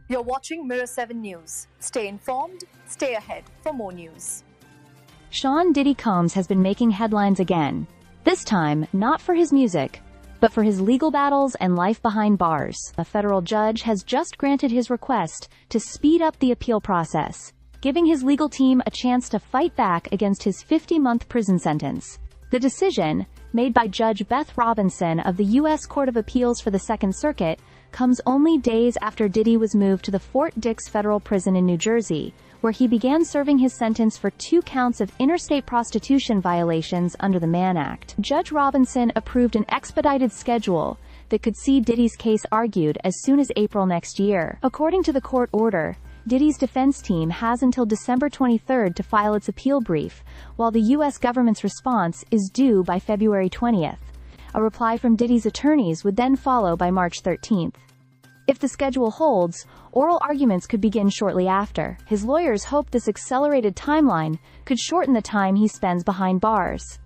You're watching Mirror 7 News. Stay informed, stay ahead for more news. Sean Diddy Combs has been making headlines again. This time, not for his music, but for his legal battles and life behind bars. A federal judge has just granted his request to speed up the appeal process, giving his legal team a chance to fight back against his 50-month prison sentence. The decision, made by Judge Beth Robinson of the U.S. Court of Appeals for the Second Circuit, comes only days after Diddy was moved to the Fort Dix Federal Prison in New Jersey, where he began serving his sentence for 2 counts of interstate prostitution violations under the Mann Act. Judge Robinson approved an expedited schedule that could see Diddy's case argued as soon as April next year. According to the court order, Diddy's defense team has until December 23 to file its appeal brief, while the U.S. government's response is due by February 20. A reply from Diddy's attorneys would then follow by March 13. If the schedule holds, oral arguments could begin shortly after. His lawyers hope this accelerated timeline could shorten the time he spends behind bars.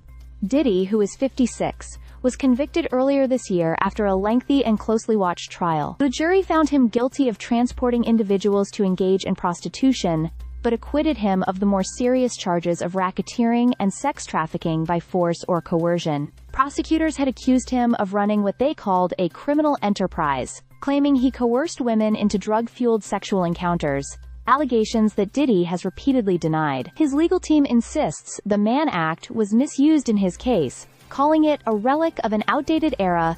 Diddy, who is 56, was convicted earlier this year after a lengthy and closely watched trial. The jury found him guilty of transporting individuals to engage in prostitution, but acquitted him of the more serious charges of racketeering and sex trafficking by force or coercion. Prosecutors had accused him of running what they called a criminal enterprise, claiming he coerced women into drug-fueled sexual encounters, allegations that Diddy has repeatedly denied. His legal team insists the Mann Act was misused in his case, calling it a relic of an outdated era,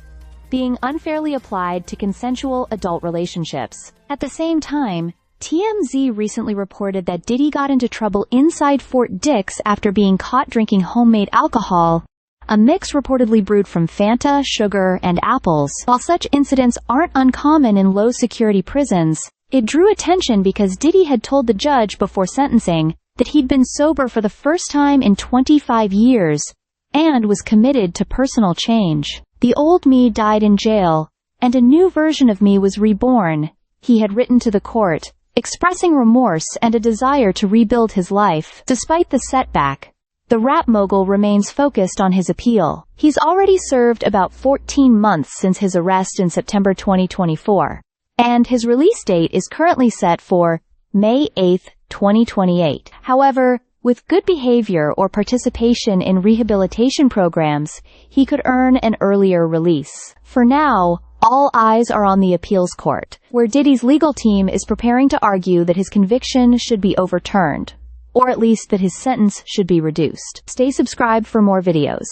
being unfairly applied to consensual adult relationships. At the same time, TMZ recently reported that Diddy got into trouble inside Fort Dix after being caught drinking homemade alcohol, a mix reportedly brewed from Fanta, sugar, and apples. While such incidents aren't uncommon in low-security prisons, it drew attention because Diddy had told the judge before sentencing that he'd been sober for the first time in 25 years and was committed to personal change. "The old me died in jail, and a new version of me was reborn," he had written to the court, expressing remorse and a desire to rebuild his life. Despite the setback, the rap mogul remains focused on his appeal. He's already served about 14 months since his arrest in September 2024, and his release date is currently set for May 8, 2028. However, with good behavior or participation in rehabilitation programs, he could earn an earlier release. For now, all eyes are on the appeals court, where Diddy's legal team is preparing to argue that his conviction should be overturned, or at least that his sentence should be reduced. Stay subscribed for more videos.